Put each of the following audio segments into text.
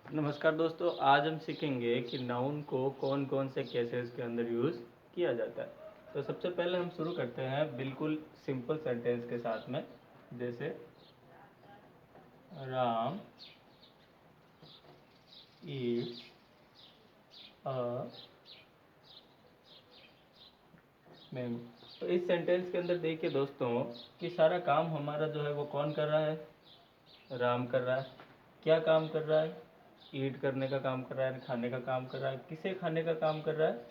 नमस्कार दोस्तों, आज हम सीखेंगे कि नाउन को कौन कौन से केसेस के अंदर यूज़ किया जाता है। तो सबसे पहले हम शुरू करते हैं बिल्कुल सिंपल सेंटेंस के साथ में, जैसे राम ईट्स अ मैंगो। तो इस सेंटेंस के अंदर देखिए दोस्तों कि सारा काम हमारा जो है वो कौन कर रहा है, राम कर रहा है। क्या काम कर रहा है? ईट करने का काम कर रहा है, खाने का काम कर रहा है। किसे खाने का काम कर रहा है?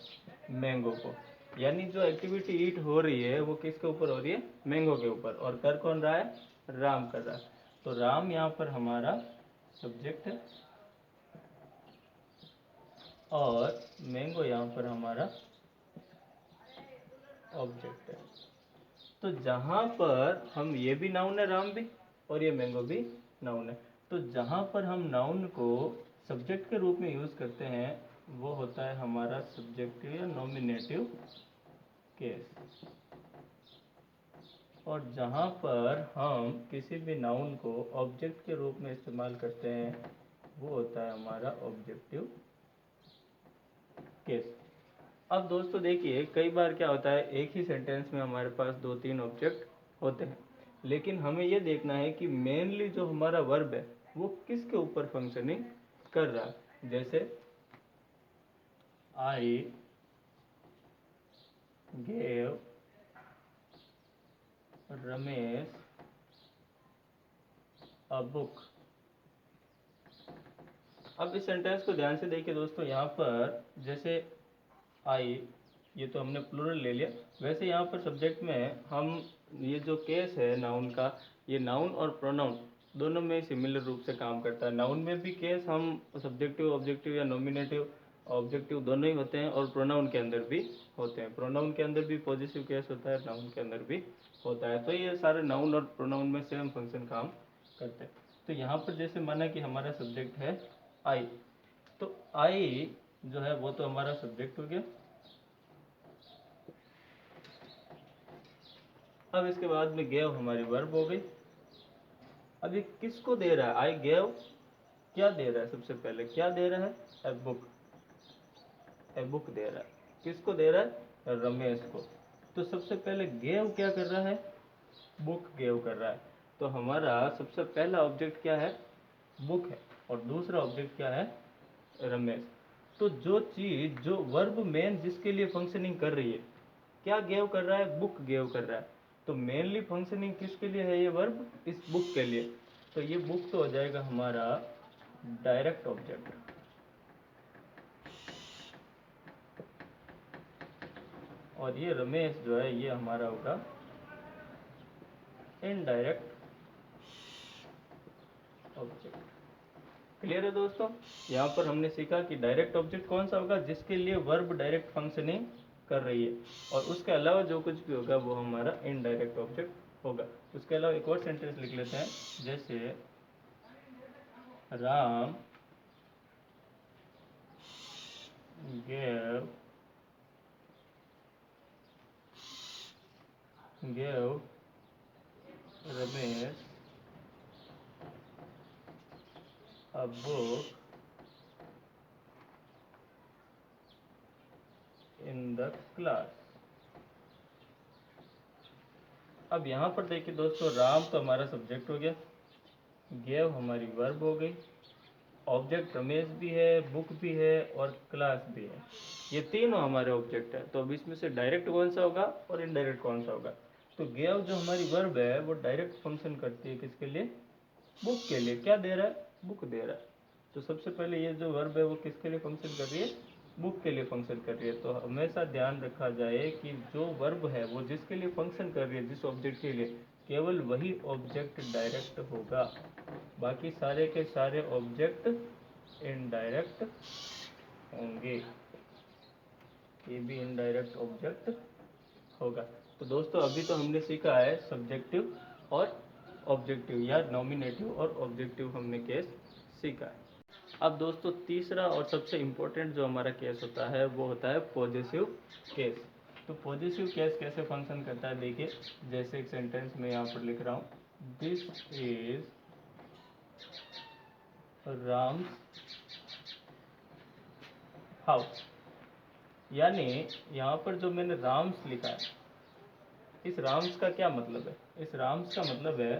मैंगो को। यानी जो एक्टिविटी ईट हो रही है वो किसके ऊपर हो रही है? मैंगो के ऊपर। और कर कौन रहा है? राम कर रहा है। तो राम यहाँ पर हमारा सब्जेक्ट है और मैंगो यहाँ पर हमारा ऑब्जेक्ट है। तो जहाँ पर हम, ये भी नाउन है राम भी, और ये मैंगो भी नाउन है। तो जहाँ पर हम नाउन को सब्जेक्ट के रूप में यूज़ करते हैं वो होता है हमारा सब्जेक्टिव या नॉमिनेटिव केस। और जहाँ पर हम किसी भी नाउन को ऑब्जेक्ट के रूप में इस्तेमाल करते हैं वो होता है हमारा ऑब्जेक्टिव केस। अब दोस्तों देखिए, कई बार क्या होता है, एक ही सेंटेंस में हमारे पास दो तीन ऑब्जेक्ट होते हैं, लेकिन हमें यह देखना है कि मेनली जो हमारा वर्ब है वो किसके ऊपर फंक्शनिंग कर रहा है। जैसे I gave Ramesh a book. अब इस सेंटेंस को ध्यान से देखिए दोस्तों, यहाँ पर जैसे आई, ये तो हमने प्लूरल ले लिया। वैसे यहाँ पर सब्जेक्ट में हम, ये जो केस है नाउन का, ये नाउन और प्रोनाउन दोनों में सिमिलर रूप से काम करता है। नाउन में भी केस हम सब्जेक्टिव ऑब्जेक्टिव या नॉमिनेटिव ऑब्जेक्टिव दोनों ही होते हैं, और प्रोनाउन के अंदर भी होते हैं। प्रोनाउन के अंदर भी पॉजिटिव केस होता है, नाउन के अंदर भी होता है। तो ये सारे नाउन और प्रोनाउन में सेम फंक्शन काम करते हैं। तो यहाँ पर जैसे माना कि हमारा सब्जेक्ट है आई, तो आई जो है वो तो हमारा सब्जेक्ट हो गया। अब इसके बाद में गेव हमारी वर्ब हो गई। अब ये किसको दे रहा है? आई गेव क्या दे रहा है? सबसे पहले क्या दे रहा है? A book. ए बुक दे रहा है। किसको दे रहा है? रमेश को। तो सबसे पहले गेव क्या कर रहा है? बुक गेव कर रहा है। तो हमारा सबसे पहला ऑब्जेक्ट क्या है? बुक है। और दूसरा ऑब्जेक्ट क्या है? रमेश। तो जो चीज, जो वर्ब मेन जिसके लिए फंक्शनिंग कर रही है, क्या गेव कर रहा है? बुक गेव कर रहा है। तो मेनली फंक्शनिंग किसके लिए है ये वर्ब? इस बुक के लिए। तो ये बुक तो हो जाएगा हमारा डायरेक्ट ऑब्जेक्ट, और ये रमेश जो है ये हमारा होगा इनडायरेक्ट ऑब्जेक्ट। क्लियर है दोस्तों? यहाँ पर हमने सीखा कि डायरेक्ट ऑब्जेक्ट कौन सा होगा? जिसके लिए वर्ब डायरेक्ट फंक्शनिंग कर रही है, और उसके अलावा जो कुछ भी होगा वो हमारा इनडायरेक्ट ऑब्जेक्ट होगा। उसके अलावा एक और सेंटेंस लिख लेते हैं, जैसे Ram gave Ramesh a book in the class। अब यहाँ पर देखिए दोस्तों, राम तो हमारा सब्जेक्ट हो गया, गेव हमारी वर्ब हो गई, ऑब्जेक्ट रमेश भी है, बुक भी है और क्लास भी है। ये तीनों हमारे ऑब्जेक्ट है। तो अब इसमें से डायरेक्ट कौन सा होगा और इनडायरेक्ट कौन सा होगा? तो गेव जो हमारी वर्ब है वो डायरेक्ट फंक्शन करती है किसके लिए? बुक के लिए। क्या दे रहा है? बुक दे रहा है। तो सबसे पहले ये जो वर्ब है वो किसके लिए फंक्शन कर रही है? बुक के लिए फंक्शन कर रही है। तो हमेशा ध्यान रखा जाए कि जो वर्ब है वो जिसके लिए फंक्शन कर रही है, जिस ऑब्जेक्ट के लिए, केवल वही ऑब्जेक्ट डायरेक्ट होगा, बाकी सारे के सारे ऑब्जेक्ट इनडायरेक्ट होंगे। ये भी इनडायरेक्ट ऑब्जेक्ट होगा। तो दोस्तों अभी तो हमने सीखा है सब्जेक्टिव और ऑब्जेक्टिव, या नॉमिनेटिव और ऑब्जेक्टिव हमने केस सीखा है। अब दोस्तों तीसरा और सबसे इम्पोर्टेंट जो हमारा केस होता है वो होता है पॉजिटिव केस। तो पॉजिटिव केस कैसे फंक्शन करता है देखिए, जैसे एक सेंटेंस में यहाँ पर लिख रहा हूँ, दिस इज राम्स हाउस। यानी यहाँ पर जो मैंने राम्स लिखा है, इस राम्स का क्या मतलब है? इस राम्स का मतलब है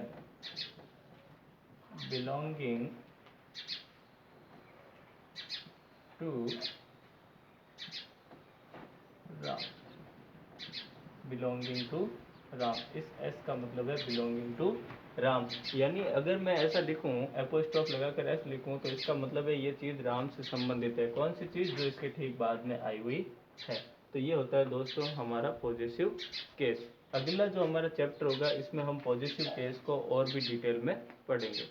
belonging to Ram, belonging to Ram. इस एस का मतलब है बिलोंगिंग टू राम। यानी अगर मैं ऐसा लिखूं, एपोस्ट्रोफ लगाकर एस लिखूं, तो इसका मतलब है ये चीज़ राम से संबंधित है। कौन सी चीज़? जो इसके ठीक बाद में आई हुई है। तो ये होता है दोस्तों हमारा पॉजिटिव केस। अगला जो हमारा चैप्टर होगा, इसमें हम पॉजिटिव केस को और भी डिटेल में पढ़ेंगे।